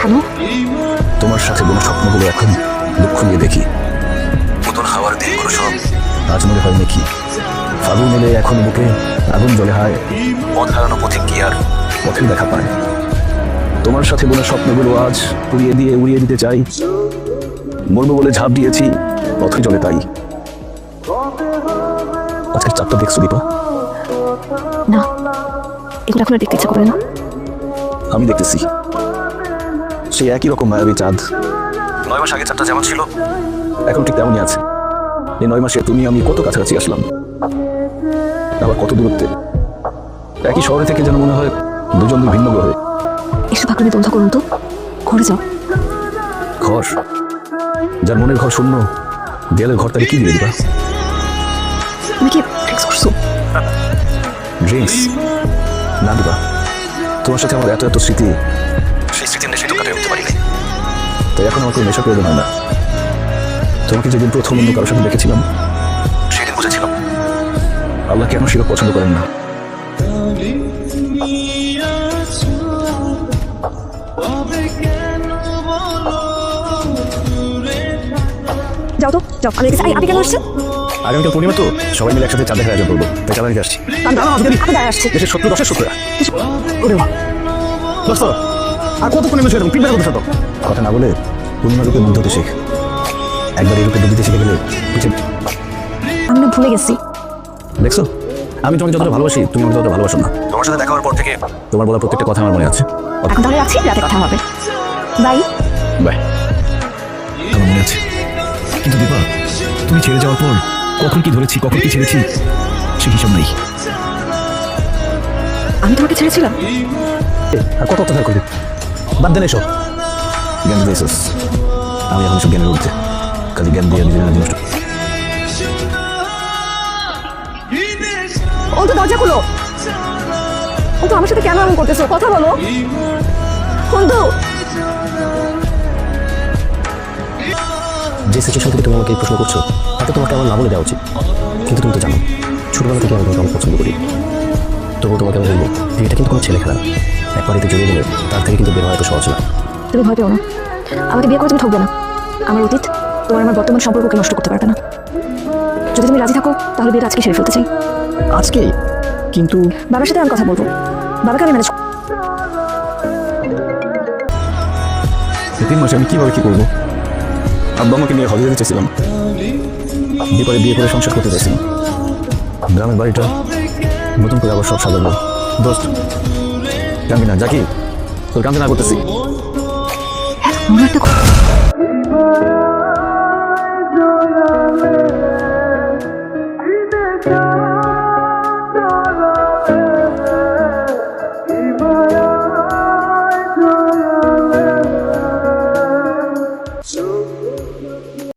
Hello, তোমার সাথে কোনো স্বপ্নগুলো এখন দুঃখ নিয়ে দেখি। নতুন হাওয়ার দিনগুলো সব আজ মনে হয় নাকি ফাগুন এলে এখন বুকে আগুন জ্বলে হায়। পথ হারানো পথে কি আর পথের দেখা পায়। তোমার সাথে বোনা স্বপ্নগুলো আজ উড়িয়ে দিতে চাই। মরবো বলে ঝাঁপ দিয়েছি, পথে চলে তাই। আজকের চাপটা দেখছো দীপা? না, এগুলো এখন আর দেখতে ইচ্ছা করে না। আমি দেখতেছি সেই একই রকম মায়াবী চাঁদ। 9 মাস আগে চাঁদটা যেমন ছিল এখন ঠিক তেমনই আছে। এই 9 মাসে তুমি আমি কত কাছাকাছি আসলাম, আবার কত দূরত্বে। একই শহরে থেকে যেন মনে হয় দুজন ভিন্ন গ্রহে। এসব আগ্রহে বন্ধ করুন তো, ঘরে যাও। ঘর? যার মনের ঘর শূন্য, দেয়ালের ঘর তাকে কি দিবে দিবা? তুমি কি ড্রিঙ্কস করছো? ড্রিঙ্কস না দিবা, তোমার সাথে আমার এত এত স্মৃতি, সেই স্মৃতির নেশে তো কাটিয়ে উঠতে পারিনি। তাই এখন আমার কোনো নেশা প্রয়োজন হয় না। তোমাকে যেদিন প্রথম অন্য কারোর সাথে দেখেছিলাম সেদিন বুঝেছিলাম আল্লাহ কেন শিরক পছন্দ করেন না। যাও তো, যাও। আমি দেখেছি। আপনি কেন আসছেন? আগামীকাল পূর্ণিমা তো, সবাই মিলে একসাথে চাঁদ দেখার আয়োজন করবো, তাই চাঁদা নিতে আসছি। আমি দাঁড়ায় আসছি। দেশের শত্রু দশের শত্রুরা। দোস্ত, আর কতক্ষণ এমন শুয়ে থাকবো? পিঠে করতে শত কথা না বলে পূর্ণিমা রূপে মুগ্ধ হতে শেখ। একবার এই রূপে ডুবিতে শিখে গেলে পিছিয়ে। আমি না ভুলে গেছি। দেখছো, আমি তোমাকে যতটা ভালোবাসি তুমি আমাকে ততটা ভালোবাসো না। তোমার সাথে দেখা হওয়ার পর থেকে তোমার বলা প্রত্যেকটা কথা আমার মনে আছে। এখন তাহলে আছি, রাতে কথা হবে। Bye bye. আমার মনে আছে, কিন্তু দীপা তুমি ছেড়ে যাওয়ার পর কখন কি ধরেছি কখন কি ছেড়েছি সে হিসাব নাই। আমি তোমাকে ছেড়েছিলাম? আর কত অত্যাচার করবি? বাদ দেন এসব। জ্ঞান দিয়েছিস, আমি এখন সব জ্ঞানের উঠতে কাজে জ্ঞান দিয়ে নিজের নষ্ট। ও তো দরজা খুলো। ও তো আমার সাথে কেন এমন করতেছো? কথা বলো বন্ধু। যে সিচুয়েশন থেকে তুমি আমাকে এই প্রশ্ন করছো তাতে তোমাকে আমার না বলে দেওয়া উচিত, কিন্তু তুমি তো জানো ছোটবেলা থেকে আমি তোমাকে অনেক পছন্দ করি। তবুও তোমাকে আমি বলবো যে এটা কিন্তু কোনো ছেলে খেলা। একবার এতে জড়িয়ে গেলে তার থেকে কিন্তু বের হওয়া এত সহজ না। তুমি ভয় পেও না, আমাকে বিয়ে করে তুমি ঠকবে না। আমার অতীত তোমার আমার বর্তমান সম্পর্ককে নষ্ট করতে পারবে না। যদি তুমি রাজি থাকো তাহলে বিয়েটা আজকে সেরে ফেলতে চাই। আজকেই? কিন্তু বাবার সাথে আমি কথা বলবো, বাবাকে আমি ম্যানেজ। 3 মাসে আমি কিভাবে কি করবো? আব্বা আমাকে নিয়ে হজে যেতে চেয়েছিলাম, বিপরে বিয়ে করে সংসার করতে চাইছিলাম। গ্রামের বাড়িটা নতুন করে আবার সব সাজাবো। দোস্ত কান্দি না, যাকি তোর কান্দি না করতেছি। মনে একটা